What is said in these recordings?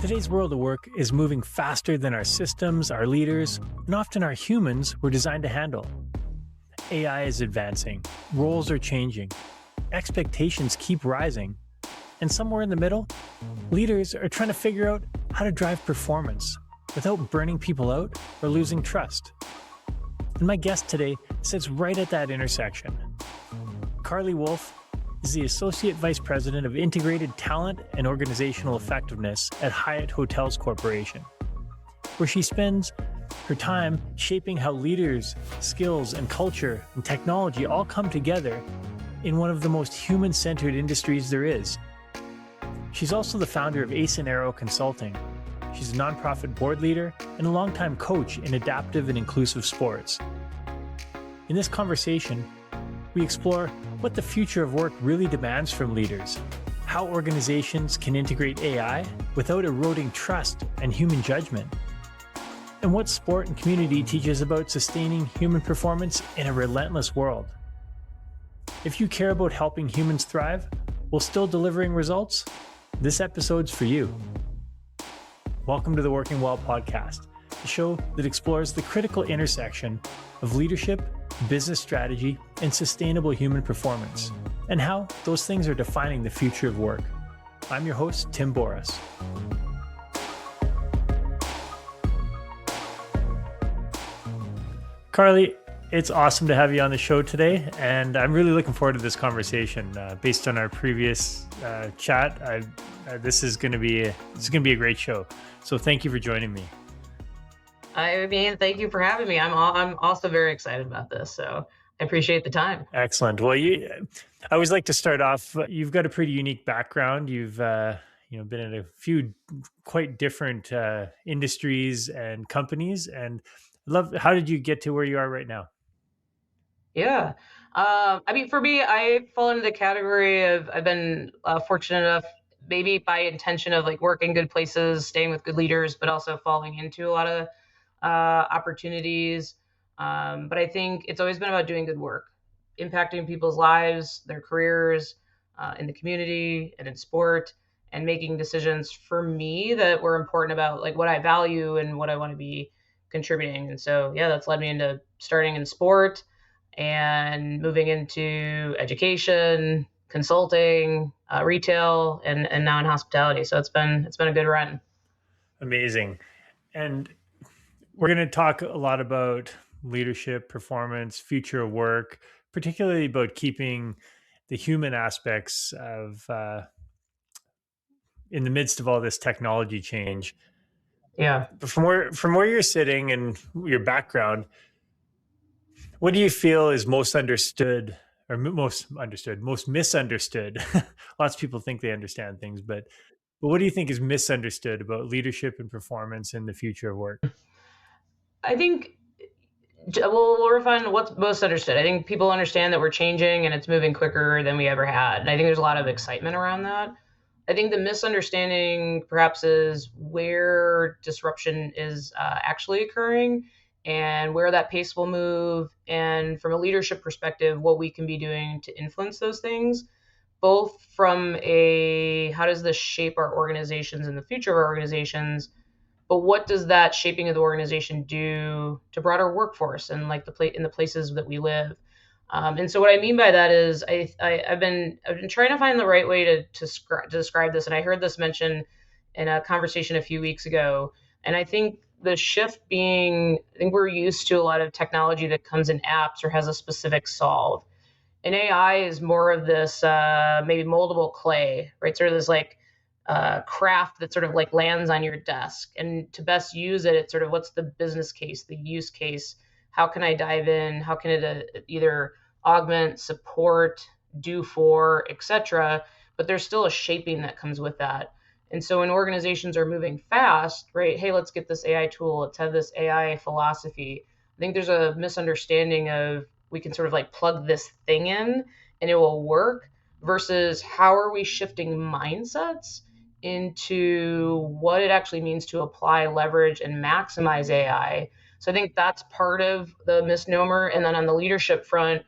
Today's world of work is moving faster than our systems, our leaders, and often our humans were designed to handle. AI is advancing, roles are changing, expectations keep rising, and somewhere in the middle, leaders are trying to figure out how to drive performance without burning people out or losing trust. And my guest today sits right at that intersection. Carlee Wolfe is the Associate Vice President of Integrated Talent and Organizational Effectiveness at Hyatt Hotels Corporation, where she spends her time shaping how leaders, skills, and culture and technology all come together in one of the most human-centered industries there is. She's also the founder of Ace and Arrow Consulting. She's a nonprofit board leader and a longtime coach in adaptive and inclusive sports. In this conversation, we explore what the future of work really demands from leaders, how organizations can integrate AI without eroding trust and human judgment, and what sport and community teaches about sustaining human performance in a relentless world. If you care about helping humans thrive while still delivering results, this episode's for you. Welcome to the Working Well podcast, the show that explores the critical intersection of leadership, business strategy, and sustainable human performance, and how those things are defining the future of work. I'm your host, Tim Boris. Carlee, it's awesome to have you on the show today, and I'm really looking forward to this conversation. Based on our previous chat, this is going to be a great show. So thank you for joining me. I mean, thank you for having me. I'm also very excited about this, so I appreciate the time. Excellent. Well, I always like to start off. You've got a pretty unique background. You've been in a few quite different industries and companies, and how did you get to where you are right now? Yeah. I mean, for me, I fall into the category of I've been fortunate enough, maybe by intention of like working good places, staying with good leaders, but also falling into a lot of opportunities. But I think it's always been about doing good work, impacting people's lives, their careers, in the community and in sport, and making decisions for me that were important about like what I value and what I want to be contributing. And so, yeah, that's led me into starting in sport and moving into education, consulting, retail, and now in hospitality. So it's been a good run. Amazing. And we're going to talk a lot about leadership, performance, future of work, particularly about keeping the human aspects of in the midst of all this technology change. Yeah. But from where you're sitting and your background, what do you feel is most understood or most misunderstood? Lots of people think they understand things, but what do you think is misunderstood about leadership and performance in the future of work? I think we'll refine what's most understood. I think people understand that we're changing and it's moving quicker than we ever had. And I think there's a lot of excitement around that. I think the misunderstanding perhaps is where disruption is actually occurring and where that pace will move. And from a leadership perspective, what we can be doing to influence those things, both from how does this shape our organizations and the future of our organizations, but what does that shaping of the organization do to broader workforce and like in the places that we live? And so what I mean by that is I've been trying to find the right way to describe this. And I heard this mentioned in a conversation a few weeks ago. And I think the shift I think we're used to a lot of technology that comes in apps or has a specific solve. And AI is more of this maybe moldable clay, right? Sort of this like craft that sort of like lands on your desk. And to best use it, it's sort of what's the business case, the use case? How can I dive in? How can it either augment, support, do for, etc.? But there's still a shaping that comes with that. And so when organizations are moving fast, right? Hey, let's get this AI tool. Let's have this AI philosophy. I think there's a misunderstanding of we can sort of like plug this thing in and it will work versus how are we shifting mindsets into what it actually means to apply, leverage, and maximize AI. So I think that's part of the misnomer. And then on the leadership front,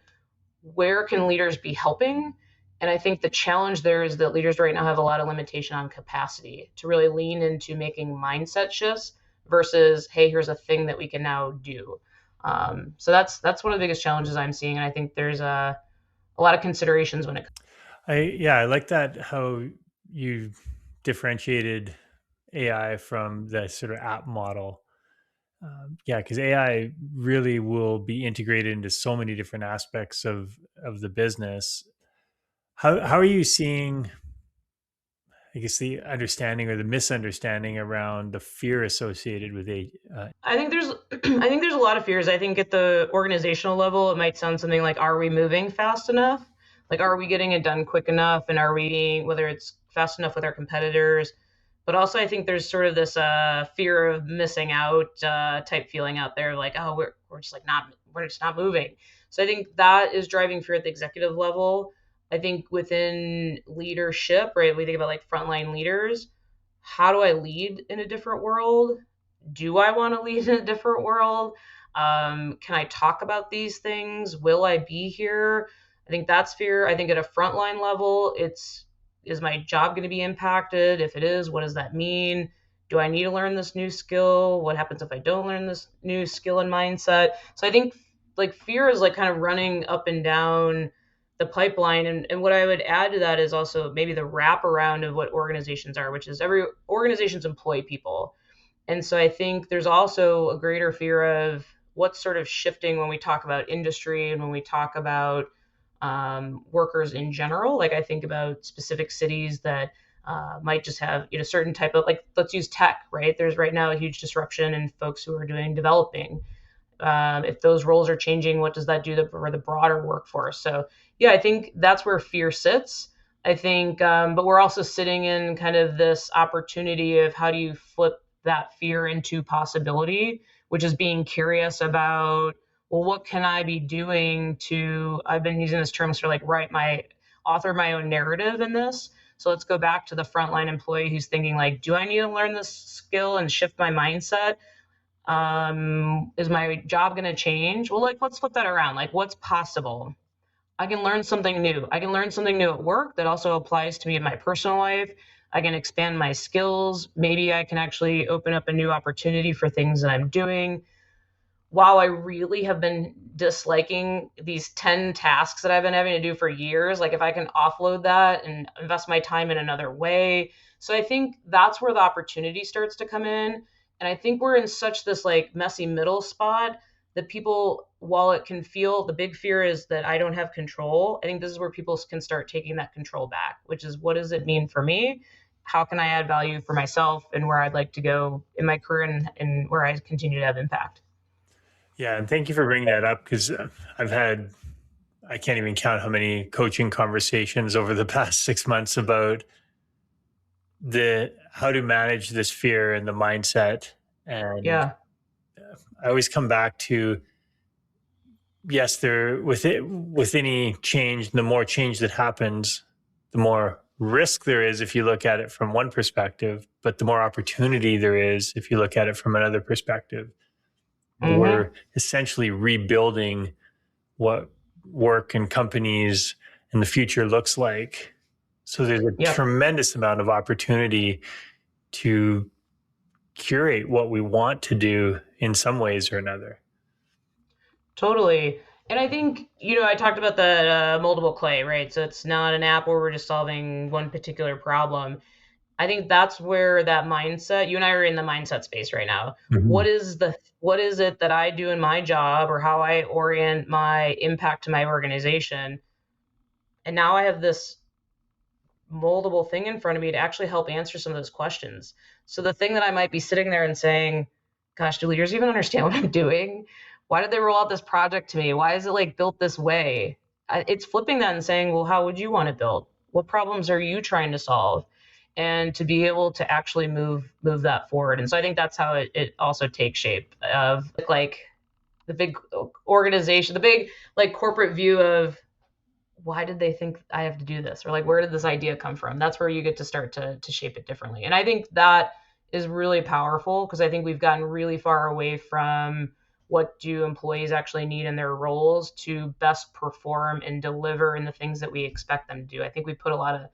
where can leaders be helping And I think the challenge there is that leaders right now have a lot of limitation on capacity to really lean into making mindset shifts versus, hey, here's a thing that we can now do. So that's one of the biggest challenges I'm seeing, and I think there's a lot of considerations when it. I like that how you differentiated AI from the sort of app model. Yeah, because AI really will be integrated into so many different aspects of the business. How are you seeing, I guess, the understanding or the misunderstanding around the fear associated with a? I think there's I think there's a lot of fears. I think at the organizational level, it might sound something like, are we moving fast enough? Like, are we getting it done quick enough? And are we, whether it's fast enough with our competitors? But also, I think there's sort of this fear of missing out type feeling out there, like, oh, we're just like not we're just not moving. So I think that is driving fear at the executive level. I think within leadership, right? We think about like frontline leaders. How do I lead in a different world? Do I want to lead in a different world? Can I talk about these things? Will I be here? I think that's fear. I think at a frontline level, it's, is my job going to be impacted? If it is, what does that mean? Do I need to learn this new skill? What happens if I don't learn this new skill and mindset? So I think like fear is like kind of running up and down the pipeline. And what I would add to that is also maybe the wraparound of what organizations are, which is every organizations employ people. And so I think there's also a greater fear of what's sort of shifting when we talk about industry and when we talk about workers in general. Like I think about specific cities that might just have certain type of, like, let's use tech, right? There's right now a huge disruption in folks who are doing developing. If those roles are changing, what does that do for the broader workforce? So yeah, I think that's where fear sits. I think, but we're also sitting in kind of this opportunity of how do you flip that fear into possibility, which is being curious about, well, what can I be doing to, I've been using this term sort of like author my own narrative in this. So let's go back to the frontline employee who's thinking like, do I need to learn this skill and shift my mindset? Is my job going to change? Well, like, let's flip that around. Like, what's possible? I can learn something new. I can learn something new at work that also applies to me in my personal life. I can expand my skills. Maybe I can actually open up a new opportunity for things that I'm doing. While I really have been disliking these 10 tasks that I've been having to do for years, like if I can offload that and invest my time in another way. So I think that's where the opportunity starts to come in. And I think we're in such this like messy middle spot that people, while it can feel, the big fear is that I don't have control. I think this is where people can start taking that control back, which is, what does it mean for me? How can I add value for myself and where I'd like to go in my career, and where I continue to have impact? Yeah, and thank you for bringing that up because I've had, I can't even count how many coaching conversations over the past 6 months about the how to manage this fear and the mindset. And Yeah, I always come back to, yes, there with any change, the more change that happens, the more risk there is if you look at it from one perspective, but the more opportunity there is if you look at it from another perspective. mm-hmm. We're essentially rebuilding what work and companies in the future looks like. So there's a Yep. tremendous amount of opportunity to curate what we want to do in some ways or another. Totally. And I think, I talked about that moldable clay, right? So it's not an app where we're just solving one particular problem. I think that's where that mindset, you and I are in the mindset space right now. Mm-hmm. What is it that I do in my job, or how I orient my impact to my organization? And now I have this moldable thing in front of me to actually help answer some of those questions. So the thing that I might be sitting there and saying, gosh, do leaders even understand what I'm doing? Why did they roll out this project to me? Why is it like built this way? It's flipping that and saying, well, how would you want it built? What problems are you trying to solve? And to be able to actually move that forward. And so I think that's how it also takes shape of like the big organization, the big like corporate view of, why did they think I have to do this? Or like, where did this idea come from? That's where you get to start to shape it differently. And I think that is really powerful, because I think we've gotten really far away from what do employees actually need in their roles to best perform and deliver in the things that we expect them to do. I think we put a lot of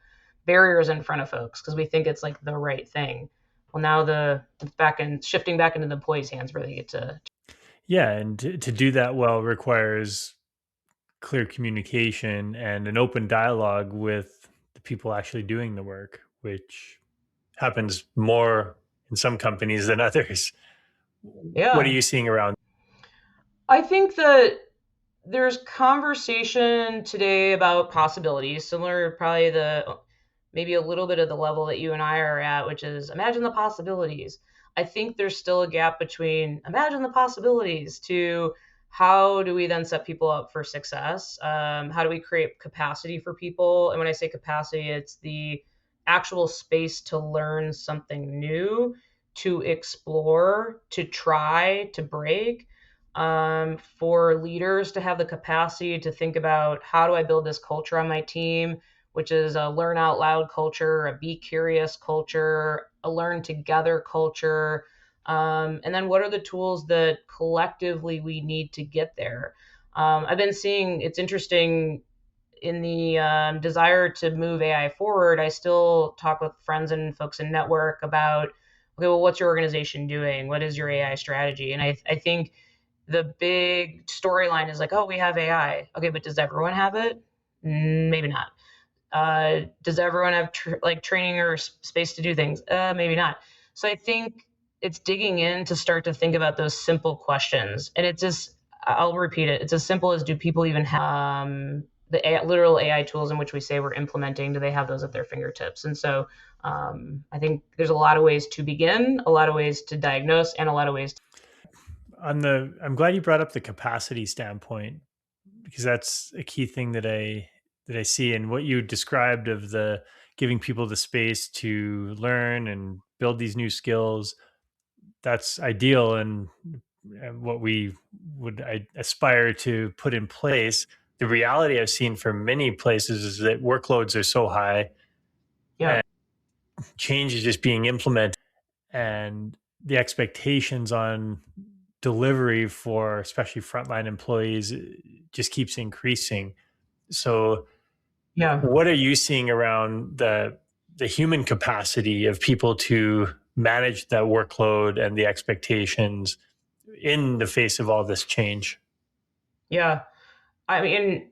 barriers in front of folks because we think it's like the right thing. Well, now it's back and shifting back into the employee's hands where they get to. Yeah, and to do that well requires clear communication and an open dialogue with the people actually doing the work, which happens more in some companies than others. What are Yeah. you seeing around? I think that there's conversation today about possibilities, similar probably the maybe a little bit of the level that you and I are at, which is imagine the possibilities. I think there's still a gap between imagine the possibilities to how do we then set people up for success? How do we create capacity for people? And when I say capacity, it's the actual space to learn something new, to explore, to try, to break, for leaders to have the capacity to think about how do I build this culture on my team, which is a learn out loud culture, a be curious culture, a learn together culture. And then what are the tools that collectively we need to get there? I've been seeing it's interesting in the desire to move AI forward. I still talk with friends and folks in network about, okay, well, what's your organization doing? What is your AI strategy? And I think the big storyline is like, oh, we have AI. Okay, but does everyone have it? Maybe not. Does everyone have training or space to do things? Maybe not. So I think it's digging in to start to think about those simple questions. And it's just, I'll repeat it. It's as simple as do people even have the literal AI tools in which we say we're implementing? Do they have those at their fingertips? And so I think there's a lot of ways to begin, a lot of ways to diagnose, and a lot of ways to. I'm glad you brought up the capacity standpoint because that's a key thing that I see in what you described of the giving people the space to learn and build these new skills. That's ideal and what we would aspire to put in place. The reality I've seen for many places is that workloads are so high Yeah. and change is just being implemented, and the expectations on delivery for especially frontline employees just keeps increasing. So Yeah. what are you seeing around the human capacity of people to manage that workload and the expectations in the face of all this change? Yeah. I mean,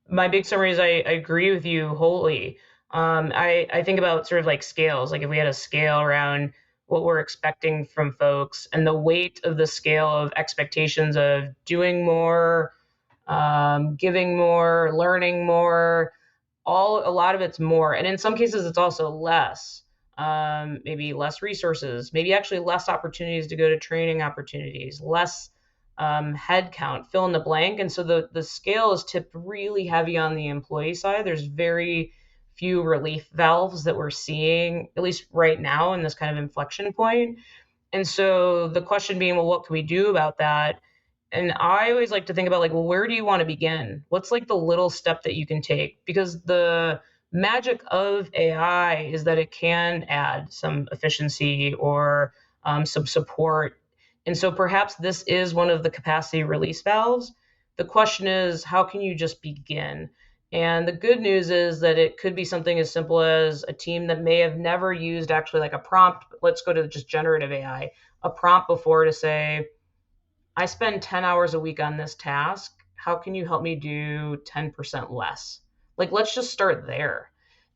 my big summary is I agree with you wholly. I think about sort of like scales, like if we had a scale around what we're expecting from folks and the weight of the scale of expectations of doing more, giving more, learning more, a lot of it's more, and in some cases it's also less. Maybe less resources, maybe actually less opportunities to go to training opportunities, less head count, fill in the blank. And so the scale is tipped really heavy on the employee side. There's very few relief valves that we're seeing, at least right now in this kind of inflection point. And so the question being, well, what can we do about that? And I always like to think about like, well, where do you want to begin? What's like the little step that you can take? Because the magic of AI is that it can add some efficiency or some support. And so perhaps this is one of the capacity release valves. The question is, how can you just begin? And the good news is that it could be something as simple as a team that may have never used actually like a prompt. Let's go to just generative AI, a prompt before to say, I spend 10 hours a week on this task. How can you help me do 10% less? Like, let's just start there.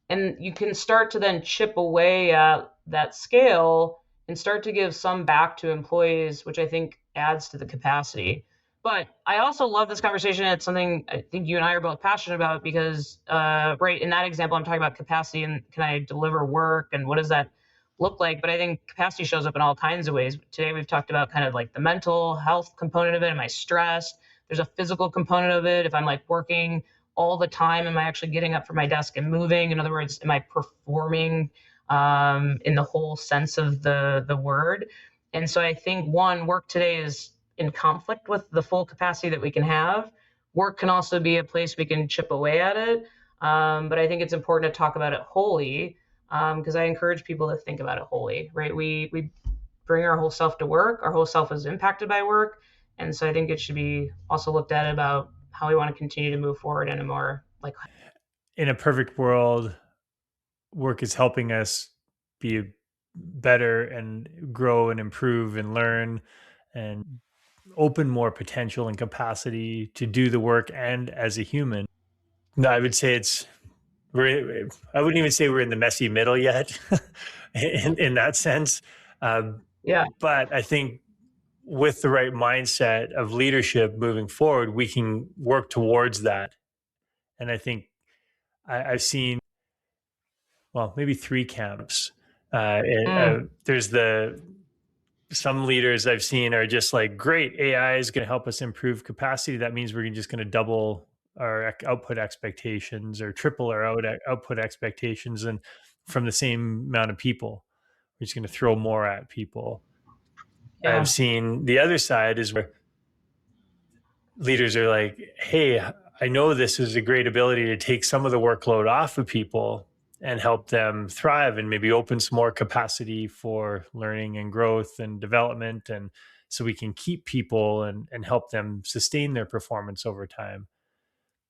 And you can start to then chip away at that scale and start to give some back to employees, which I think adds to the capacity. But I also love this conversation. It's something I think you and I are both passionate about because, right, in that example, I'm talking about capacity and can I deliver work and what does that look like? But I think capacity shows up in all kinds of ways. Today, we've talked about kind of like the mental health component of it. Am I stressed? There's a physical component of it. If I'm like working all the time, am I actually getting up from my desk and moving? In other words, am I performing in the whole sense of the word? And so I think one, work today is in conflict with the full capacity that we can have. Work can also be a place we can chip away at it. But I think it's important to talk about it wholly because I encourage people to think about it wholly, right? We bring our whole self to work. Our whole self is impacted by work. And so I think it should be also looked at about how we want to continue to move forward in a more like, In a perfect world, work is helping us be better and grow and improve and learn and open more potential and capacity to do the work and as a human. No, I would say I wouldn't even say we're in the messy middle yet in that sense. Um, yeah. but I think with the right mindset of leadership moving forward, we can work towards that. And I think I've seen, well, maybe three camps. Mm, There's some leaders I've seen are just like, great, AI is going to help us improve capacity. That means we're just going to double our output expectations or triple our output expectations, and from the same amount of people, we're just going to throw more at people. I've yeah. seen the other side is where leaders are like, hey, I know this is a great ability to take some of the workload off of people and help them thrive and maybe open some more capacity for learning and growth and development. And so we can keep people and help them sustain their performance over time.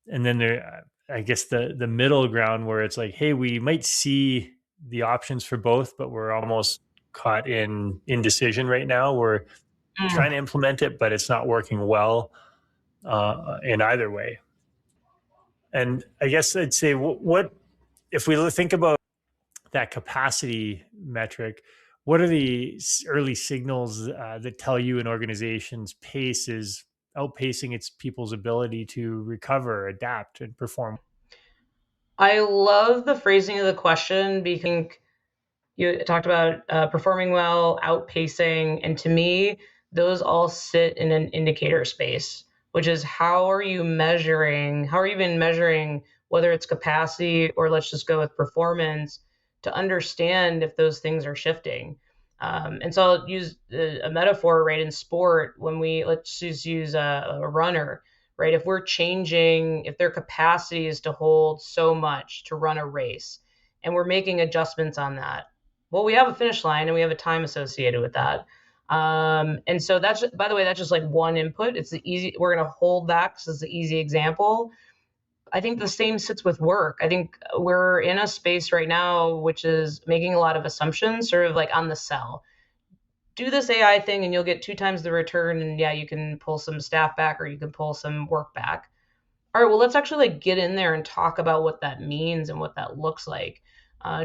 And then there, I guess the middle ground where it's like, hey, we might see the options for both, but we're almost caught in indecision right now. We're Mm. trying to implement it, but it's not working well in either way. And I guess I'd say, what if we think about that capacity metric? What are the early signals that tell you an organization's pace is outpacing its people's ability to recover, adapt, and perform? I love the phrasing of the question because you talked about performing well, outpacing, and to me, those all sit in an indicator space, which is how are you even measuring whether it's capacity or let's just go with performance to understand if those things are shifting. And so I'll use a metaphor, right? In sport, when let's just use a runner, right? If we're changing, if their capacity is to hold so much to run a race, and we're making adjustments on that, well, we have a finish line and we have a time associated with that. And so that's, by the way, that's just like one input. It's the easy, we're going to hold that because it's the easy example. I think the same sits with work. I think we're in a space right now, which is making a lot of assumptions, sort of like on the sell. Do this AI thing and you'll get 2 times the return. And yeah, you can pull some staff back or you can pull some work back. All right, well, let's actually like get in there and talk about what that means and what that looks like.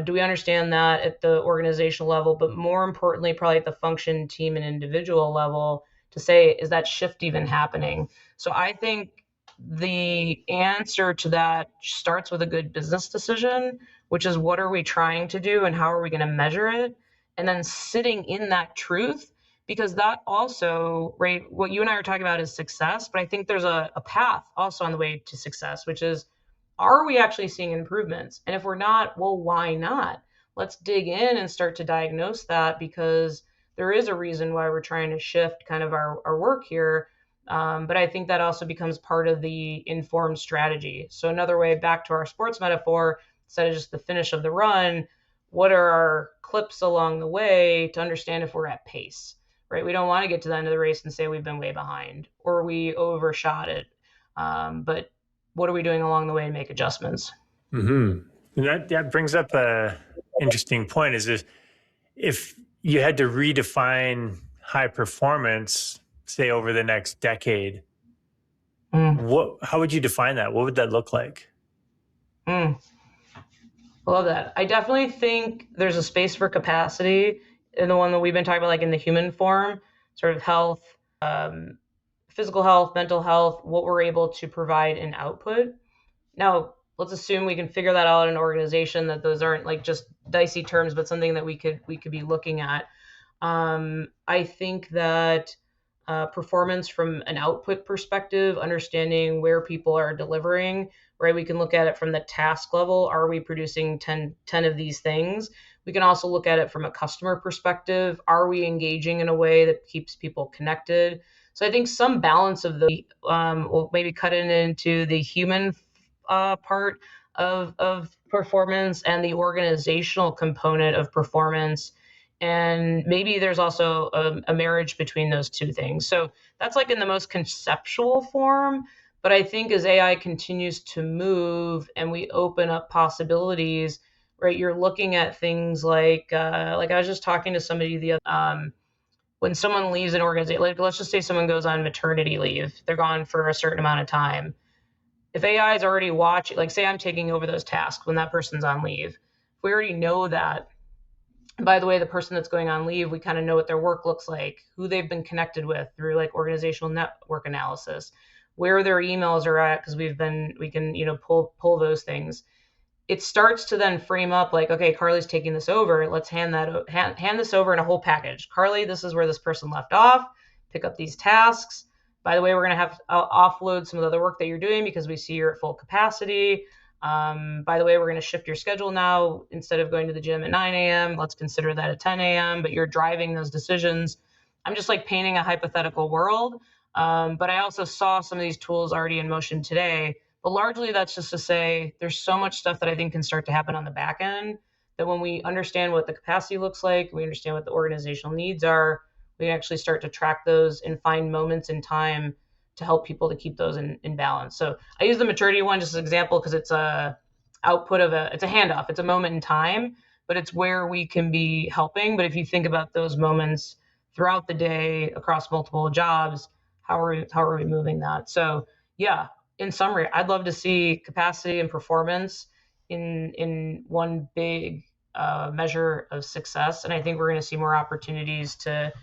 Do we understand that at the organizational level, but more importantly, probably at the function, team, and individual level to say, is that shift even happening? So I think the answer to that starts with a good business decision, which is what are we trying to do and how are we going to measure it? And then sitting in that truth, because that also, right, what you and I are talking about is success, but I think there's a path also on the way to success, which is, are we actually seeing improvements? And if we're not, well, why not? Let's dig in and start to diagnose that, because there is a reason why we're trying to shift kind of our work here. But I think that also becomes part of the informed strategy. So another way, back to our sports metaphor, instead of just the finish of the run, what are our clips along the way to understand if we're at pace, right? We don't want to get to the end of the race and say we've been way behind or we overshot it. But what are we doing along the way to make adjustments? Mm-hmm. And that brings up a interesting point. Is if you had to redefine high performance, say over the next decade, Mm, how would you define that? What would that look like? mm. I love that. I definitely think there's a space for capacity in the one that we've been talking about, like in the human form, sort of health, um, physical health, mental health, what we're able to provide in output. Now, let's assume we can figure that out in an organization, that those aren't like just dicey terms, but something that we could be looking at. I think that performance from an output perspective, understanding where people are delivering, right? We can look at it from the task level. Are we producing 10 of these things? We can also look at it from a customer perspective. Are we engaging in a way that keeps people connected? So I think some balance of we'll maybe cut it into the human part of performance and the organizational component of performance And maybe there's also a marriage between those two things. So that's like in the most conceptual form. But I think as AI continues to move and we open up possibilities, right? You're looking at things like I was just talking to somebody the other when someone leaves an organization, like let's just say someone goes on maternity leave, they're gone for a certain amount of time. If AI is already watching, like say I'm taking over those tasks when that person's on leave, if we already know that, by the way, the person that's going on leave, we kind of know what their work looks like, who they've been connected with through like organizational network analysis, where their emails are at, because we can, pull those things. It starts to then frame up like, okay, Carlee's taking this over. Let's hand this over in a whole package. Carlee, this is where this person left off. Pick up these tasks. By the way, we're going to have offload some of the other work that you're doing because we see you're at full capacity. By the way, we're going to shift your schedule now. Instead of going to the gym at 9 a.m., let's consider that at 10 a.m., but you're driving those decisions. I'm just like painting a hypothetical world. But I also saw some of these tools already in motion today. But largely, that's just to say there's so much stuff that I think can start to happen on the back end that when we understand what the capacity looks like, we understand what the organizational needs are, we can actually start to track those and find moments in time to help people to keep those in balance. So I use the maturity one just as an example because it's it's a handoff, it's a moment in time, but it's where we can be helping. But if you think about those moments throughout the day across multiple jobs, how are we moving that? So yeah, in summary, I'd love to see capacity and performance in one big measure of success, and I think we're going to see more opportunities to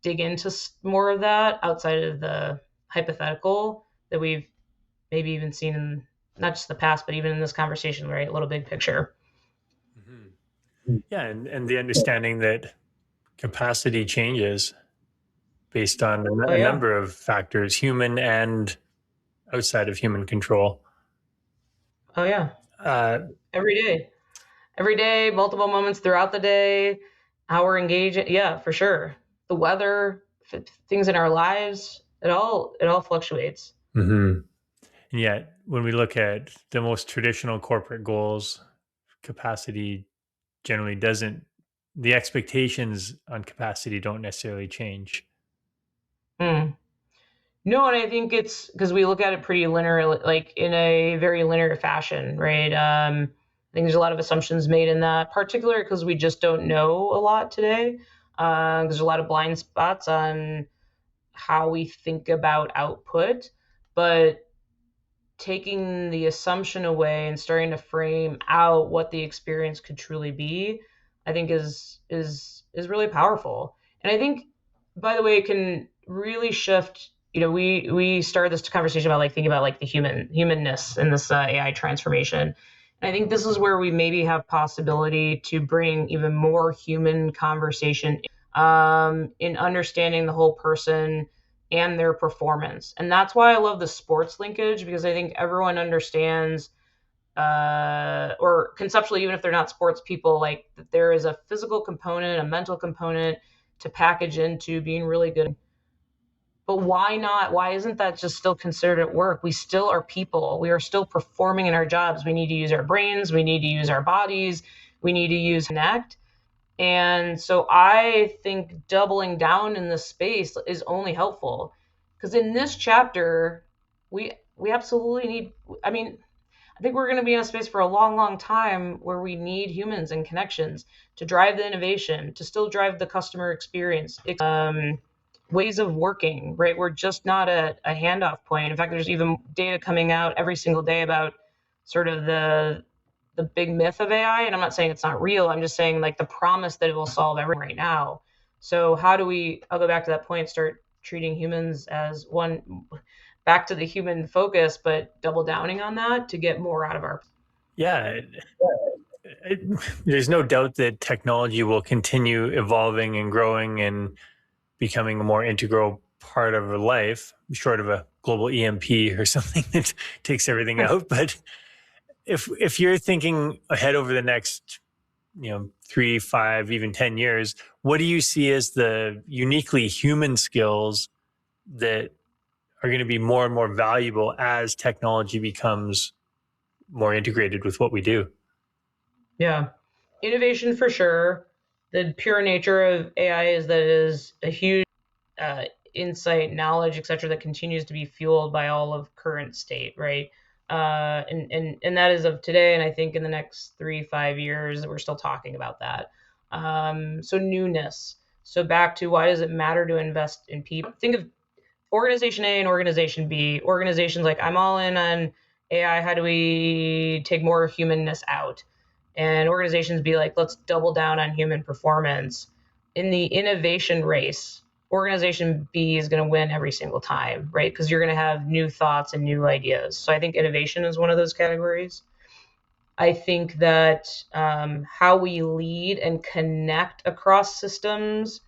dig into more of that outside of the hypothetical that we've maybe even seen in not just the past, but even in this conversation, right? A little big picture. Yeah, and the understanding that capacity changes based on Oh a yeah. number of factors, human and outside of human control. Oh yeah. Uh, Every day. Every day, multiple moments throughout the day, how we're engaging. Yeah, for sure. The weather, things in our lives, it all fluctuates. mhm. And yet, when we look at the most traditional corporate goals, capacity generally doesn't, the expectations on capacity don't necessarily change. Mm. No, and I think it's because we look at it pretty linear, like in a very linear fashion, right? I think there's a lot of assumptions made in that, particularly because we just don't know a lot today. There's a lot of blind spots on how we think about output, but taking the assumption away and starting to frame out what the experience could truly be, I think is really powerful. And I think, by the way, it can really shift. We started this conversation about like thinking about like the humanness in this AI transformation. And I think this is where we maybe have possibility to bring even more human conversation in understanding the whole person and their performance. And that's why I love the sports linkage because I think everyone understands, or conceptually, even if they're not sports people, like that there is a physical component, a mental component to package into being really good. But why not? Why isn't that just still considered at work? We still are people. We are still performing in our jobs. We need to use our brains. We need to use our bodies. We need to use connect. And so I think doubling down in this space is only helpful because in this chapter, we absolutely need. I mean, I think we're going to be in a space for a long, long time where we need humans and connections to drive the innovation, to still drive the customer experience, ways of working. Right, we're just not a handoff point. In fact, there's even data coming out every single day about sort of the big myth of AI. And I'm not saying it's not real. I'm just saying like the promise that it will solve everything right now. So how do we, I'll go back to that point, start treating humans as one, back to the human focus, but double downing on that to get more out of our. Yeah, there's no doubt that technology will continue evolving and growing and becoming a more integral part of our life, short of a global EMP or something that takes everything out. But if you're thinking ahead over the next 3, 5, even 10 years, what do you see as the uniquely human skills that are going to be more and more valuable as technology becomes more integrated with what we do? Yeah. Innovation for sure. the pure nature of AI is that it is a huge uh, insight, knowledge, etc., that continues to be fueled by all of current state, right? And that is of today, and I think in the next 3 5 years we're still talking about that. So newness. So back to why does it matter to invest in people? Think of organization A and organization B. Organizations like I'm all in on AI. How do we take more humanness out? And organizations be like, let's double down on human performance. In the innovation race, organization B is going to win every single time, right? Because you're going to have new thoughts and new ideas. So I think innovation is one of those categories. I think that how we lead and connect across systems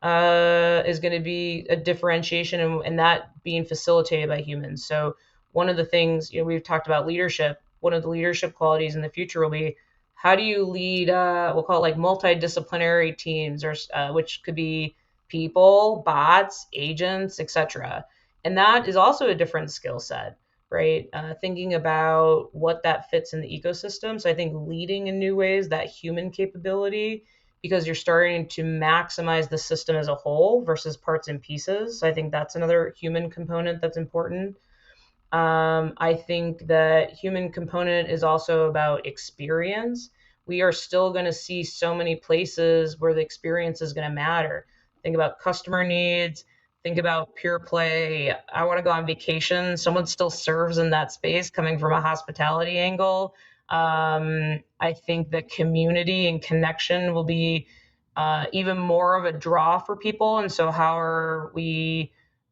is going to be a differentiation, and that being facilitated by humans. So one of the things, we've talked about leadership. One of the leadership qualities in the future will be how do you lead? We'll call it like multidisciplinary teams, or which could be people, bots, agents, etc. And that is also a different skill set, right? Thinking about what that fits in the ecosystem. So I think leading in new ways, that human capability, because you're starting to maximize the system as a whole versus parts and pieces. So I think that's another human component that's important. I think that human component is also about experience. We are still going to see so many places where the experience is going to matter. Think about customer needs. Think about pure play. I want to go on vacation. Someone still serves in that space coming from a hospitality angle. I think that community and connection will be even more of a draw for people. And so, how are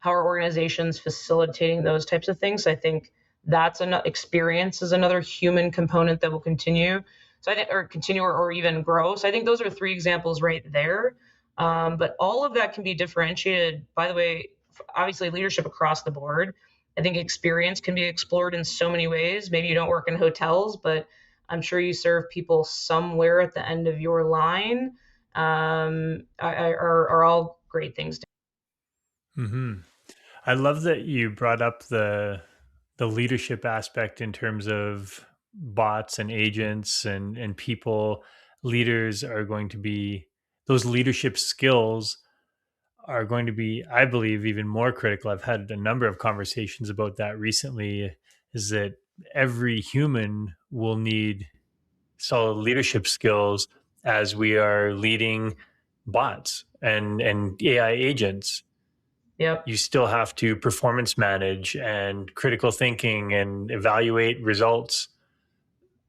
organizations facilitating those types of things? So I think that's an experience is another human component that will continue. So I think, or continue, or even grow. So I think those are three examples right there. But all of that can be differentiated. By the way, obviously leadership across the board. I think experience can be explored in so many ways. Maybe you don't work in hotels, but I'm sure you serve people somewhere at the end of your line. Are all great things. Hmm. I love that you brought up the leadership aspect in terms of bots and agents and people. Leaders are going to be those leadership skills are going to be, I believe, even more critical. I've had a number of conversations about that recently. Is that every human will need solid leadership skills as we are leading bots and AI agents. Yep. You still have to performance manage and critical thinking and evaluate results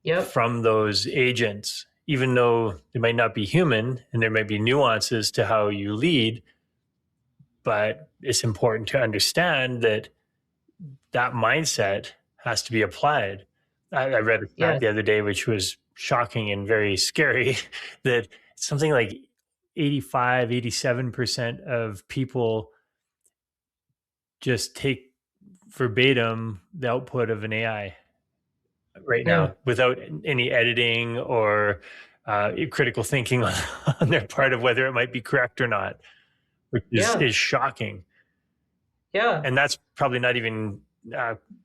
Yep. from those agents, even though they might not be human and there might be nuances to how you lead. But it's important to understand that that mindset has to be applied. I read a stat Yes. the other day, which was shocking and very scary, that something like 85, 87% of people just take verbatim the output of an AI right Yeah. now without any editing or critical thinking on their part of whether it might be correct or not, which Yeah. is shocking. Yeah. And that's probably not even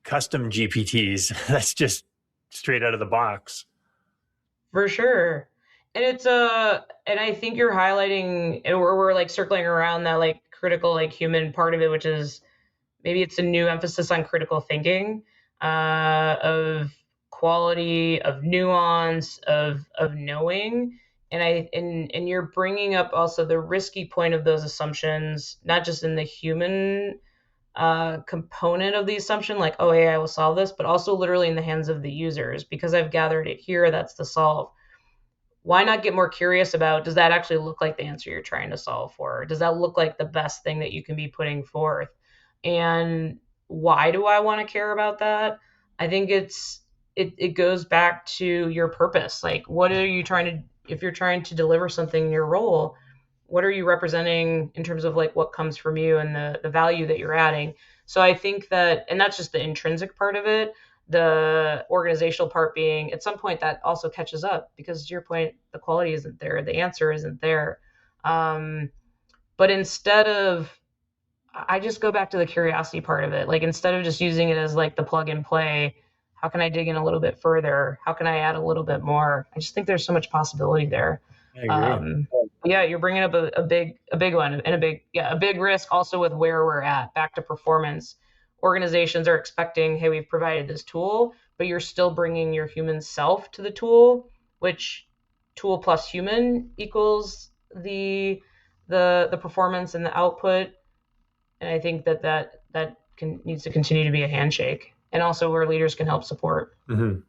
custom GPTs. That's just straight out of the box. For sure. And and I think you're highlighting, and we're like circling around that like critical, like human part of it, which is maybe it's a new emphasis on critical thinking, of quality, of nuance, of knowing. And you're bringing up also the risky point of those assumptions, not just in the human component of the assumption, like, oh, AI will solve this, but also literally in the hands of the users. Because I've gathered it here, that's the solve. Why not get more curious about, does that actually look like the answer you're trying to solve for? Does that look like the best thing that you can be putting forth? And why do I want to care about that? I think it goes back to your purpose. Like, what are you trying to, if you're trying to deliver something in your role, what are you representing in terms of like what comes from you and the value that you're adding? So I think that, and that's just the intrinsic part of it. The organizational part being at some point that also catches up, because to your point, the quality isn't there, the answer isn't there. um, but instead of, I just go back to the curiosity part of it. Like, instead of just using it as like the plug and play, how can I dig in a little bit further? How can I add a little bit more? I just think there's so much possibility there. I agree. um, Yeah, you're bringing up a big one and a big risk also with where we're at. Back to performance, organizations are expecting, hey, we've provided this tool, but you're still bringing your human self to the tool, which tool plus human equals the performance and the output. And I think that needs to continue to be a handshake, and also where leaders can help support. Mm-hmm.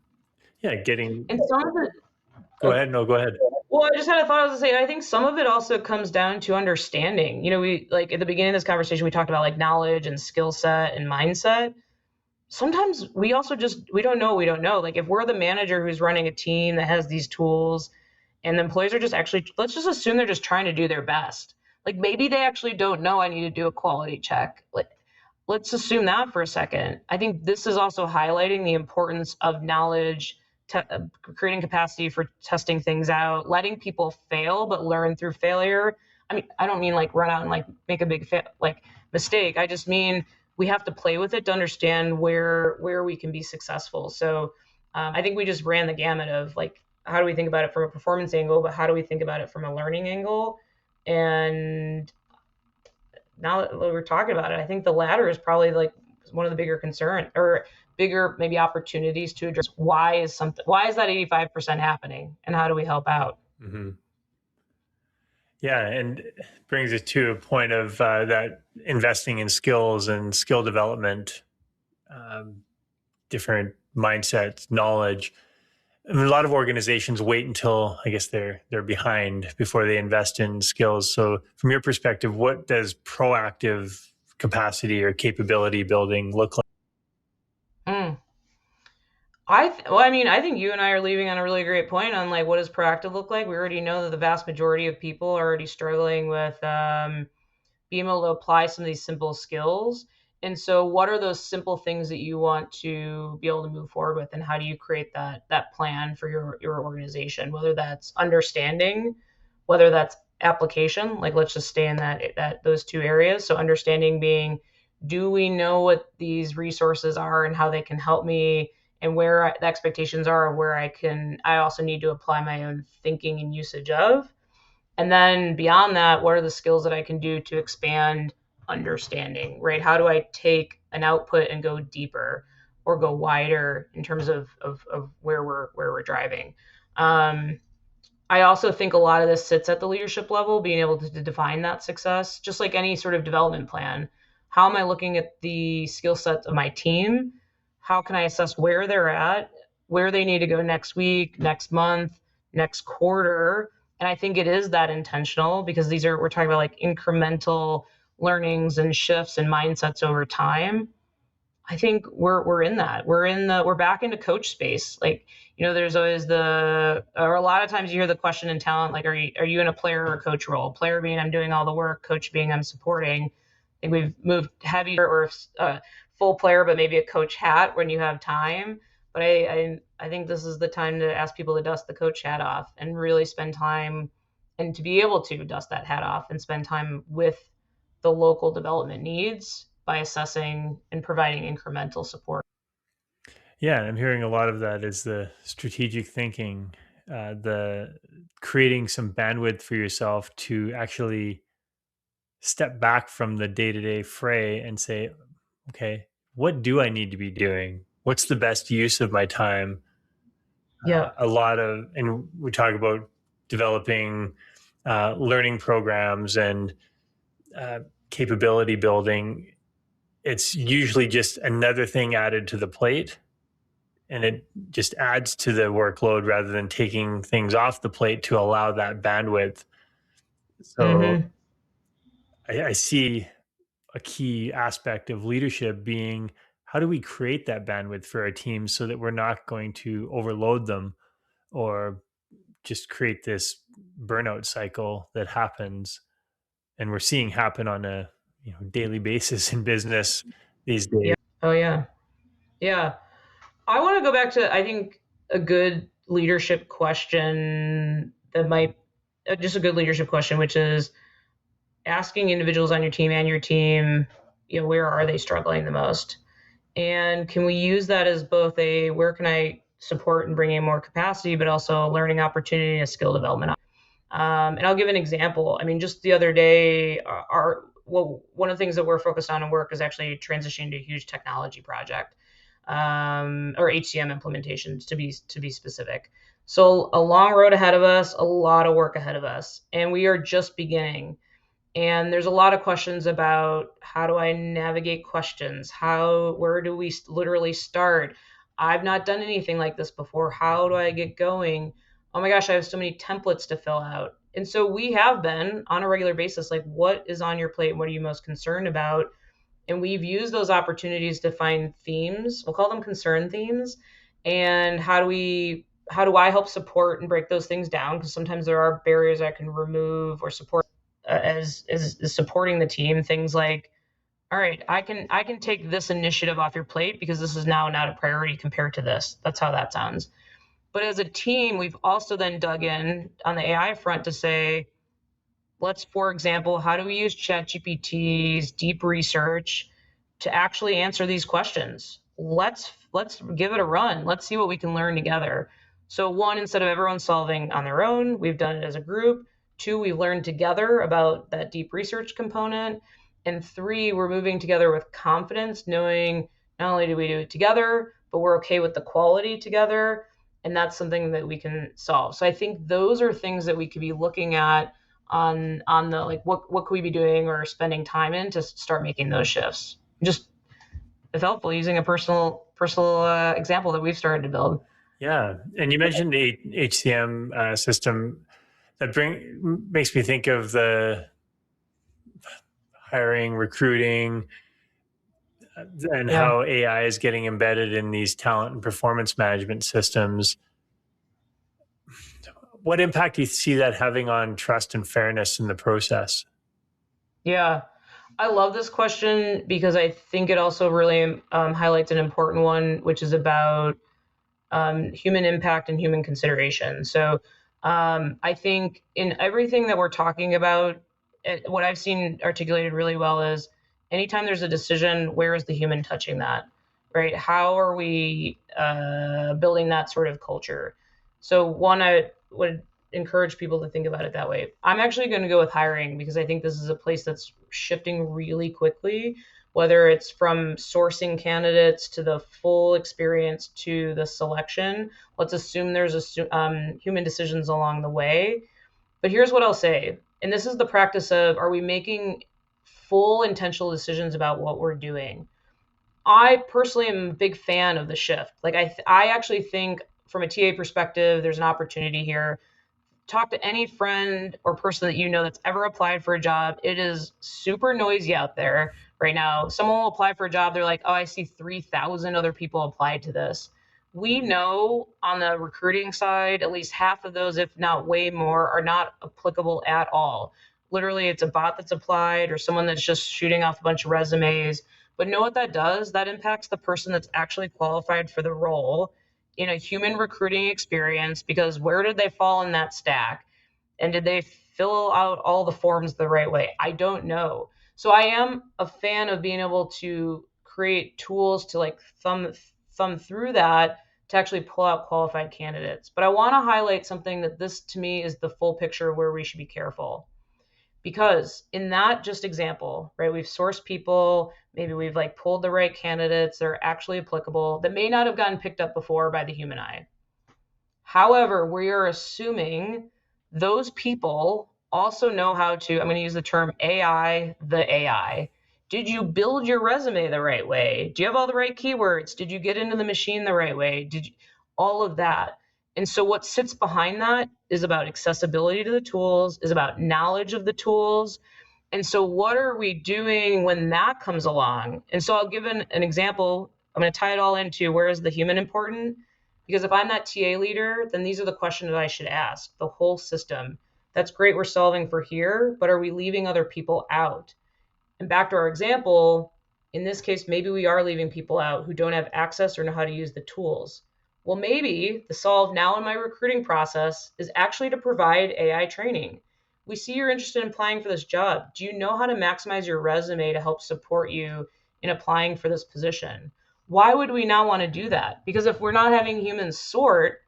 Yeah, getting. And some of it, Go ahead. No, go ahead. well, I just had a thought. I was to say, I think some of it also comes down to understanding. We like at the beginning of this conversation, we talked about like knowledge and skill set and mindset. Sometimes we also just we don't know what we don't know. Like if we're the manager who's running a team that has these tools, and the employees are just actually, let's just assume they're just trying to do their best. Like maybe they actually don't know I need to do a quality check. Like let's assume that for a second. I think this is also highlighting the importance of knowledge, creating capacity for testing things out, letting people fail, but learn through failure. I mean, I don't mean like run out and like make a big mistake. I just mean we have to play with it to understand where we can be successful. So I think we just ran the gamut of like how do we think about it from a performance angle, but how do we think about it from a learning angle? And now that we're talking about it, I think the latter is probably like one of the bigger concern or bigger maybe opportunities to address why is that 85% happening and how do we help out? Mm-hmm. Yeah, and brings it to a point of that investing in skills and skill development, different mindsets, knowledge. I mean, a lot of organizations wait until I guess they're behind before they invest in skills. So, from your perspective, what does proactive capacity or capability building look like? Mm. I think you and I are leaving on a really great point on like what does proactive look like. We already know that the vast majority of people are already struggling with being able to apply some of these simple skills. And so what are those simple things that you want to be able to move forward with, and how do you create that plan for your organization, whether that's understanding, whether that's application, like let's just stay in that those two areas. So understanding being, do we know what these resources are and how they can help me, and where the expectations are of where I also need to apply my own thinking and usage of. And then beyond that, what are the skills that I can do to expand understanding, right? How do I take an output and go deeper or go wider in terms of where we're driving? I also think a lot of this sits at the leadership level, being able to define that success, just like any sort of development plan. How am I looking at the skill sets of my team? How can I assess where they're at, where they need to go next week, next month, next quarter? And I think it is that intentional because we're talking about like incremental learnings and shifts and mindsets over time. I think we're in that. We're back into coach space. Like, there's always or a lot of times you hear the question in talent, like, are you in a player or coach role? Player being I'm doing all the work, coach being I'm supporting. I think we've moved heavier or full player, but maybe a coach hat when you have time. But I think this is the time to ask people to dust the coach hat off and really spend time, and to be able to dust that hat off and spend time with the local development needs by assessing and providing incremental support. Yeah, I'm hearing a lot of that is the strategic thinking, the creating some bandwidth for yourself to actually step back from the day to day fray and say, okay, what do I need to be doing? What's the best use of my time? Yeah. And we talk about developing learning programs and uh, capability building. It's usually just another thing added to the plate, and it just adds to the workload rather than taking things off the plate to allow that bandwidth. So Mm-hmm. I see a key aspect of leadership being, how do we create that bandwidth for our teams so that we're not going to overload them or just create this burnout cycle that happens, and we're seeing happen on a daily basis in business these days. Yeah. Oh yeah. Yeah. I want to go back to, I think, a good leadership question that might just a good leadership question, which is asking individuals on your team and your team, where are they struggling the most? And can we use that as both a where can I support and bring in more capacity, but also a learning opportunity and a skill development? And I'll give an example. I mean, just the other day, one of the things that we're focused on in work is actually transitioning to a huge technology project, or HCM implementations to be specific. So a long road ahead of us, a lot of work ahead of us, and we are just beginning. And there's a lot of questions about how do I navigate questions? Where do we literally start? I've not done anything like this before. How do I get going? Oh my gosh, I have so many templates to fill out. And so we have been on a regular basis, like, what is on your plate? What are you most concerned about? And we've used those opportunities to find themes. We'll call them concern themes. And how do I help support and break those things down? Because sometimes there are barriers I can remove or support as supporting the team. Things like, all right, I can take this initiative off your plate because this is now not a priority compared to this. That's how that sounds. But as a team, we've also then dug in on the AI front to say, let's, for example, how do we use ChatGPT's deep research to actually answer these questions? Let's give it a run. Let's see what we can learn together. So one, instead of everyone solving on their own, we've done it as a group. Two, we've learned together about that deep research component. And three, we're moving together with confidence, knowing not only do we do it together, but we're okay with the quality together. And that's something that we can solve. So I think those are things that we could be looking at on the, like, what could we be doing or spending time in to start making those shifts. Just, if helpful, using a personal example that we've started to build. Yeah, and you mentioned the HCM system that makes me think of the hiring, recruiting, and Yeah. how AI is getting embedded in these talent and performance management systems. What impact do you see that having on trust and fairness in the process? Yeah. I love this question because I think it also really highlights an important one, which is about human impact and human consideration. So I think in everything that we're talking about, what I've seen articulated really well is anytime there's a decision, where is the human touching that, right? How are we building that sort of culture? So one, I would encourage people to think about it that way. I'm actually going to go with hiring because I think this is a place that's shifting really quickly, whether it's from sourcing candidates to the full experience to the selection. Let's assume there's human decisions along the way. But here's what I'll say, and this is the practice of, are we making full intentional decisions about what we're doing? I personally am a big fan of the shift. Like, I actually think from a TA perspective, there's an opportunity here. Talk to any friend or person that you know that's ever applied for a job. It is super noisy out there right now. Someone will apply for a job. They're like, oh, I see 3,000 other people applied to this. We know on the recruiting side, at least half of those, if not way more, are not applicable at all. Literally, it's a bot that's applied or someone that's just shooting off a bunch of resumes. But know what that does? That impacts the person that's actually qualified for the role in a human recruiting experience, because where did they fall in that stack? And did they fill out all the forms the right way? I don't know. So I am a fan of being able to create tools to, like, thumb through that to actually pull out qualified candidates. But I want to highlight something that this to me is the full picture of where we should be careful. Because in that just example, right, we've sourced people, maybe we've like pulled the right candidates that are actually applicable that may not have gotten picked up before by the human eye. However, we are assuming those people also know how to, I'm going to use the term AI, the AI. Did you build your resume the right way? Do you have all the right keywords? Did you get into the machine the right way? All of that. And so what sits behind that is about accessibility to the tools, is about knowledge of the tools. And so what are we doing when that comes along? And so I'll give an example. I'm going to tie it all into, where is the human important? Because if I'm that TA leader, then these are the questions that I should ask the whole system. That's great, we're solving for here, but are we leaving other people out? And back to our example, in this case, maybe we are leaving people out who don't have access or know how to use the tools. Well, maybe the solve now in my recruiting process is actually to provide AI training. We see you're interested in applying for this job. Do you know how to maximize your resume to help support you in applying for this position? Why would we not want to do that? Because if we're not having humans sort,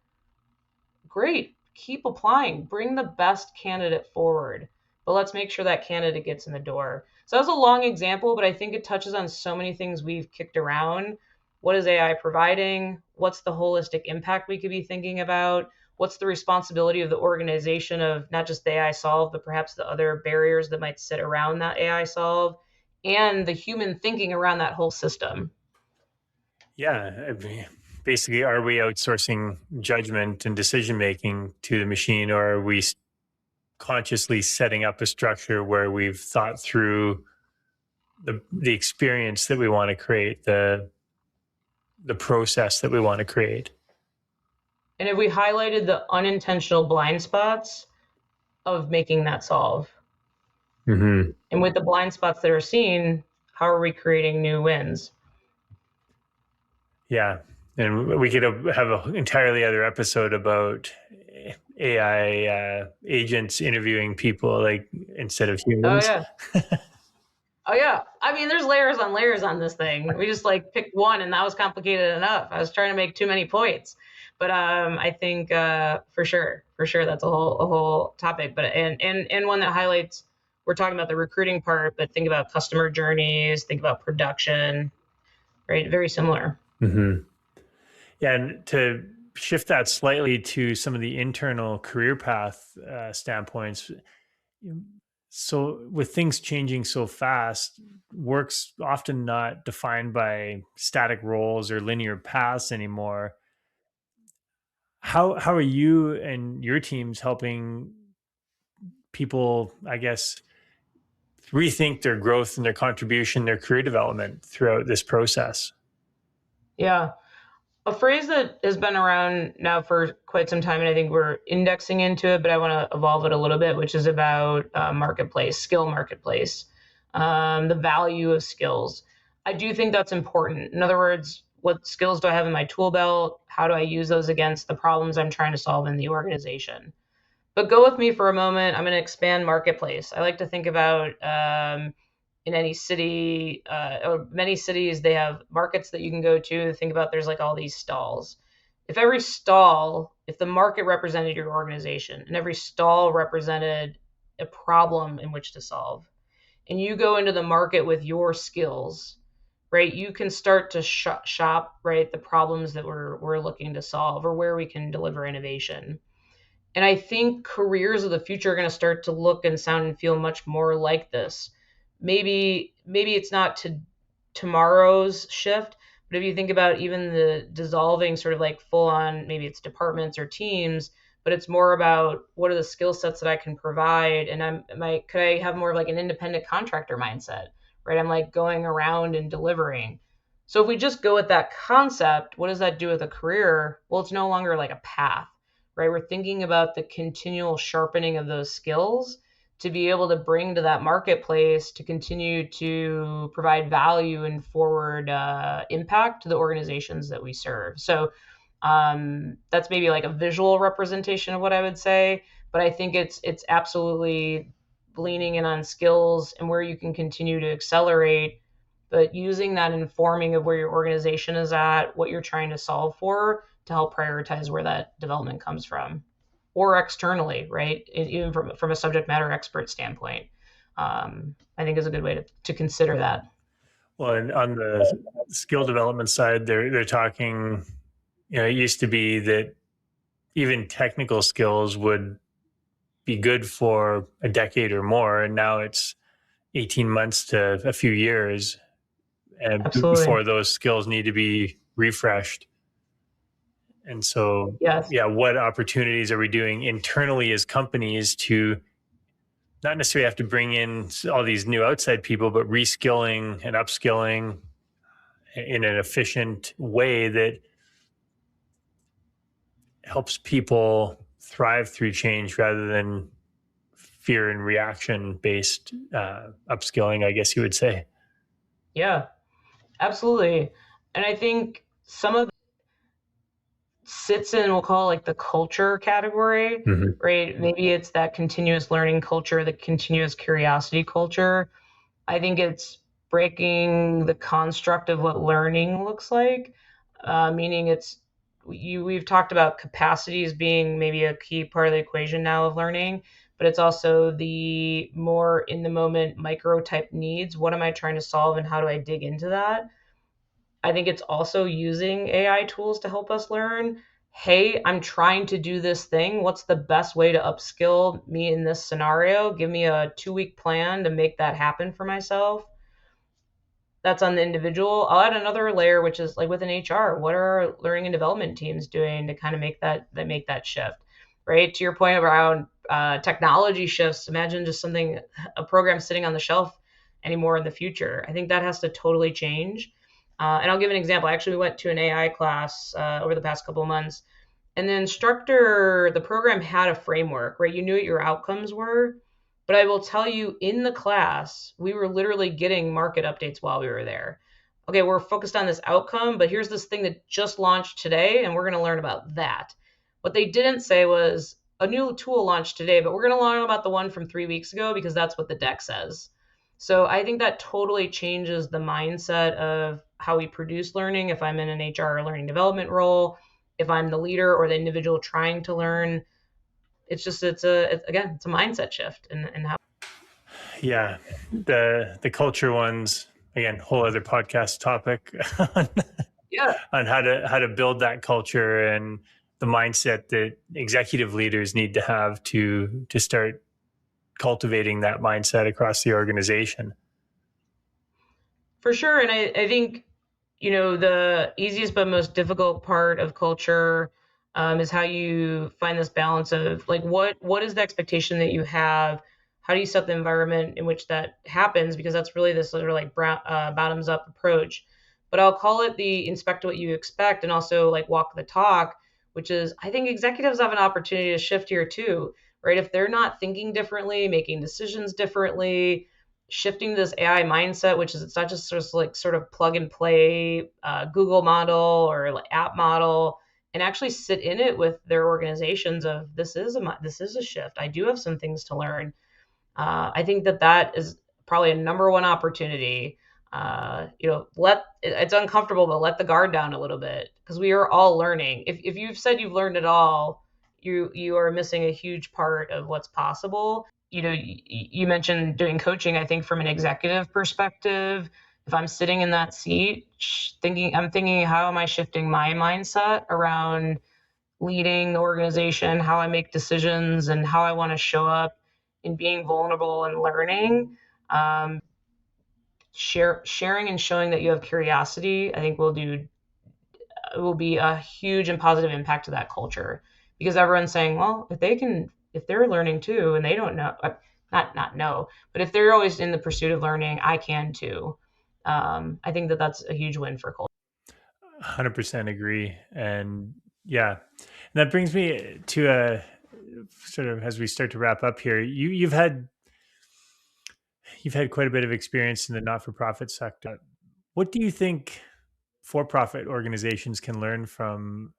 great. keep applying, bring the best candidate forward, but let's make sure that candidate gets in the door. So that was a long example, but I think it touches on so many things we've kicked around. What is AI providing? What's the holistic impact we could be thinking about? What's the responsibility of the organization of not just the AI solve, but perhaps the other barriers that might sit around that AI solve, and the human thinking around that whole system? Yeah. Basically, are we outsourcing judgment and decision making to the machine, or are we consciously setting up a structure where we've thought through the experience that we want to create, the process that we want to create? And if we highlighted the unintentional blind spots of making that solve, Mm-hmm. and with the blind spots that are seen, how are we creating new wins? Yeah. And we could have an entirely other episode about AI agents interviewing people, like, instead of Oh humans. yeah. Oh yeah. I mean, there's layers on this thing. We just like picked one, and that was complicated enough. I was trying to make too many points, but I think for sure that's a whole topic. But and one that highlights, we're talking about the recruiting part, but think about customer journeys, think about production, right? Very similar. Mm-hmm. Yeah, and to shift that slightly to some of the internal career path standpoints, so with things changing so fast, work's often not defined by static roles or linear paths anymore. How are you and your teams helping people, I guess, rethink their growth and their contribution, their career development throughout this process? Yeah. A phrase that has been around now for quite some time, and I think we're indexing into it, but I want to evolve it a little bit, which is about marketplace, skill marketplace, the value of skills. I do think that's important. In other words, what skills do I have in my tool belt? How do I use those against the problems I'm trying to solve in the organization? But go with me for a moment. I'm going to expand marketplace. I like to think about in any city or many cities, they have markets that you can go to. Think about there's like all these stalls. If every stall, if the market represented your organization and every stall represented a problem in which to solve, and you go into the market with your skills, right, you can start to shop, right, the problems that we're looking to solve or where we can deliver innovation. And I think careers of the future are going to start to look and sound and feel much more like this. Maybe it's not to tomorrow's shift, but if you think about even the dissolving sort of like full on, maybe it's departments or teams, but it's more about what are the skill sets that I can provide, and could I have more of like an independent contractor mindset, right? I'm like going around and delivering. So if we just go with that concept, what does that do with a career? Well, it's no longer like a path, right? We're thinking about the continual sharpening of those skills to be able to bring to that marketplace to continue to provide value and forward impact to the organizations that we serve. So that's maybe like a visual representation of what I would say, but I think it's absolutely leaning in on skills and where you can continue to accelerate, but using that informing of where your organization is at, what you're trying to solve for, to help prioritize where that development comes from, or externally, right? Even from a subject matter expert standpoint, I think is a good way to consider that. Well, and on the skill development side, they're talking. It used to be that even technical skills would be good for a decade or more, and now it's 18 months to a few years, and Absolutely. before those skills need to be refreshed. And so, Yes. yeah, what opportunities are we doing internally as companies to not necessarily have to bring in all these new outside people, but reskilling and upskilling in an efficient way that helps people thrive through change rather than fear and reaction based upskilling, I guess you would say. Yeah, absolutely. And I think some of sits in, we'll call it like the culture category, Mm-hmm. right? Maybe it's that continuous learning culture, the continuous curiosity culture. I think it's breaking the construct of what learning looks like, meaning it's we've talked about capacities being maybe a key part of the equation now of learning, but it's also the more in the moment micro type needs. What am I trying to solve and how do I dig into that? I think it's also using AI tools to help us learn. Hey, I'm trying to do this thing. What's the best way to upskill me in this scenario? Give me a 2 week plan to make that happen for myself. That's on the individual. I'll add another layer, which is like within HR. What are our learning and development teams doing to kind of make that shift? Right, to your point around technology shifts. Imagine just something, a program sitting on the shelf anymore in the future. I think that has to totally change. And I'll give an example. I actually went to an AI class over the past couple of months, and the instructor, the program had a framework, right? You knew what your outcomes were. But I will tell you, in the class, we were literally getting market updates while we were there. Okay, we're focused on this outcome, but here's this thing that just launched today, and we're going to learn about that. What they didn't say was a new tool launched today, but we're going to learn about the one from 3 weeks ago because that's what the deck says. So I think that totally changes the mindset of how we produce learning. If I'm in an HR or learning development role, if I'm the leader or the individual trying to learn, it's a mindset shift and how. Yeah, the culture ones, again, whole other podcast topic on, Yeah, on how to build that culture and the mindset that executive leaders need to have to start cultivating that mindset across the organization. for sure. And I think, the easiest but most difficult part of culture is how you find this balance of like what is the expectation that you have? How do you set the environment in which that happens? Because that's really this sort of like bottoms up approach. But I'll call it the inspect what you expect and also like walk the talk, which is I think executives have an opportunity to shift here too, right? If they're not thinking differently, making decisions differently, shifting to this AI mindset, which is it's not just sort of plug and play Google model or like app model, and actually sit in it with their organizations of this is a shift. I do have some things to learn. I think that is probably a number one opportunity. Let it's uncomfortable, but let the guard down a little bit because we are all learning. If you've said you've learned it all, you are missing a huge part of what's possible. You mentioned doing coaching. I think from an executive perspective, if I'm sitting in that seat, I'm thinking, how am I shifting my mindset around leading the organization, how I make decisions, and how I want to show up in being vulnerable and learning. Sharing and showing that you have curiosity, I think will be a huge and positive impact to that culture because everyone's saying, well, if they're learning too, and they don't know, not know, but if they're always in the pursuit of learning, I can too. I think that's a huge win for culture. 100% agree. And yeah, and that brings me to a sort of, as we start to wrap up here, you've had quite a bit of experience in the not-for-profit sector. What do you think for-profit organizations can learn from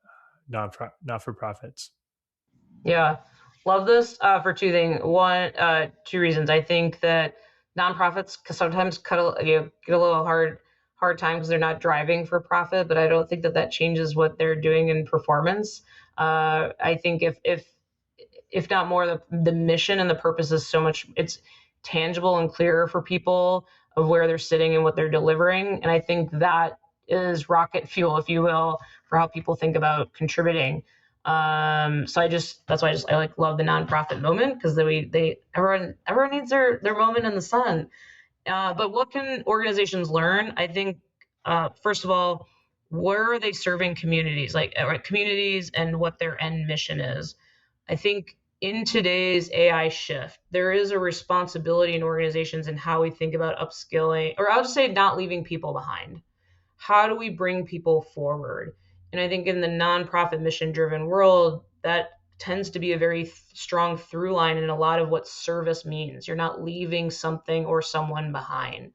not-for-profits? Yeah, love this for two reasons. I think that nonprofits sometimes get a little hard time because they're not driving for profit, but I don't think that changes what they're doing in performance. I think if not more, the mission and the purpose is so much, it's tangible and clearer for people of where they're sitting and what they're delivering. And I think that is rocket fuel, if you will, for how people think about contributing. So that's why I like love the nonprofit moment because everyone needs their moment in the sun. But what can organizations learn? I think first of all, where are they serving communities, communities and what their end mission is? I think in today's AI shift, there is a responsibility in organizations in how we think about upskilling, or I'll just say not leaving people behind. How do we bring people forward? And I think in the nonprofit mission driven world, that tends to be a very strong through line in a lot of what service means. You're not leaving something or someone behind.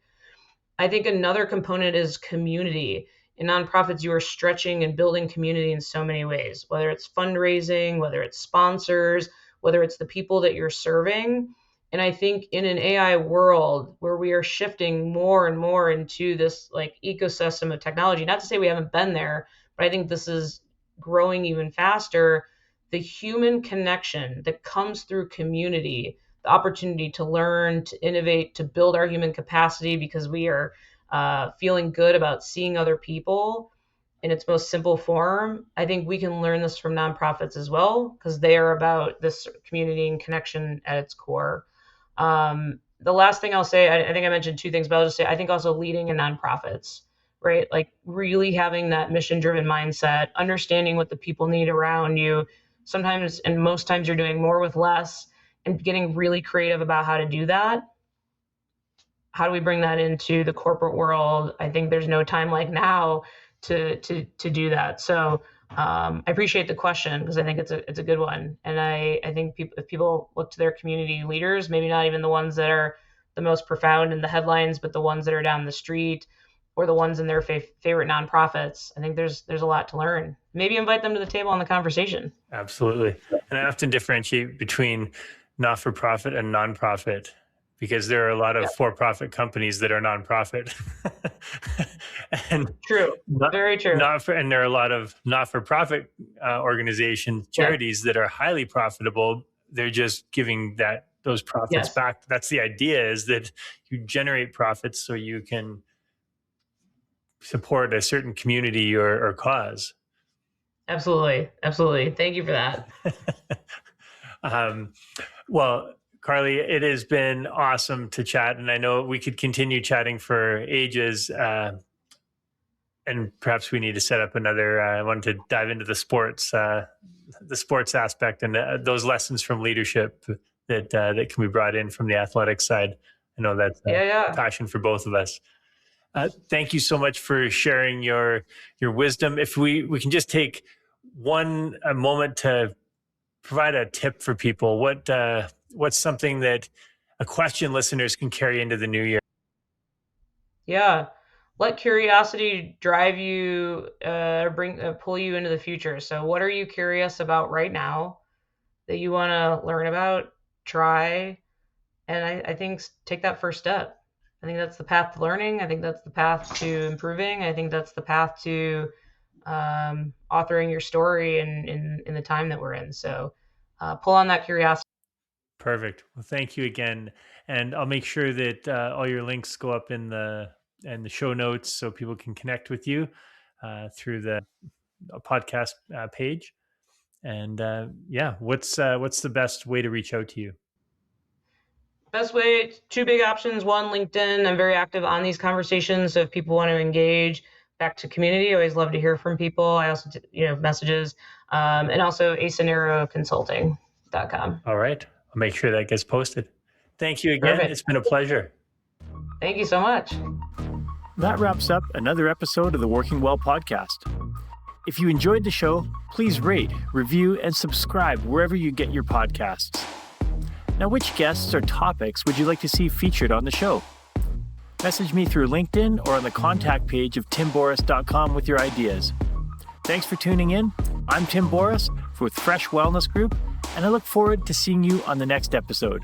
I think another component is community. In nonprofits, you are stretching and building community in so many ways, whether it's fundraising, whether it's sponsors, whether it's the people that you're serving. And I think in an AI world where we are shifting more and more into this like ecosystem of technology, not to say we haven't been there, but I think this is growing even faster, the human connection that comes through community, the opportunity to learn, to innovate, to build our human capacity because we are feeling good about seeing other people in its most simple form. I think we can learn this from nonprofits as well because they are about this community and connection at its core. The last thing I'll say, I think I mentioned two things, but I'll just say I think also leading in nonprofits, right? Like really having that mission-driven mindset, understanding what the people need around you. Sometimes, and most times, you're doing more with less, and getting really creative about how to do that. How do we bring that into the corporate world? I think there's no time like now to do that. So I appreciate the question because I think it's a good one. And I think if people look to their community leaders, maybe not even the ones that are the most profound in the headlines, but the ones that are down the street or the ones in their favorite nonprofits, I think there's a lot to learn. Maybe invite them to the table on the conversation. Absolutely. And I often differentiate between not-for-profit and nonprofit because there are a lot of for-profit companies that are nonprofit. And true. Very true. And there are a lot of not-for-profit organizations, charities that are highly profitable. They're just giving those profits back. That's the idea, is that you generate profits so you can support a certain community or cause. Absolutely. Absolutely. Thank you for that. Well, Carlee, it has been awesome to chat, and I know we could continue chatting for ages. And perhaps we need to set up another. I wanted to dive into the sports aspect and those lessons from leadership that can be brought in from the athletic side. I know that's a passion for both of us. Thank you so much for sharing your wisdom. If we can just take a moment to provide a tip for people, what's something that a question listeners can carry into the new year? Yeah. Let curiosity drive you, pull you into the future. So what are you curious about right now that you want to learn about, try? And I think take that first step. I think that's the path to learning. I think that's the path to improving. I think that's the path to authoring your story in the time that we're in. So pull on that curiosity. Perfect. Well, thank you again. And I'll make sure that all your links go up in the show notes so people can connect with you through the podcast page. And what's the best way to reach out to you? Best way, two big options. One, LinkedIn. I'm very active on these conversations. So if people want to engage, back to community, I always love to hear from people. I also, messages, and also aceneroconsulting.com. All right. I'll make sure that gets posted. Thank you again. Perfect. It's been a pleasure. Thank you so much. That wraps up another episode of the Working Well podcast. If you enjoyed the show, please rate, review, and subscribe wherever you get your podcasts. Now, which guests or topics would you like to see featured on the show? Message me through LinkedIn or on the contact page of timboris.com with your ideas. Thanks for tuning in. I'm Tim Boris with Fresh Wellness Group, and I look forward to seeing you on the next episode.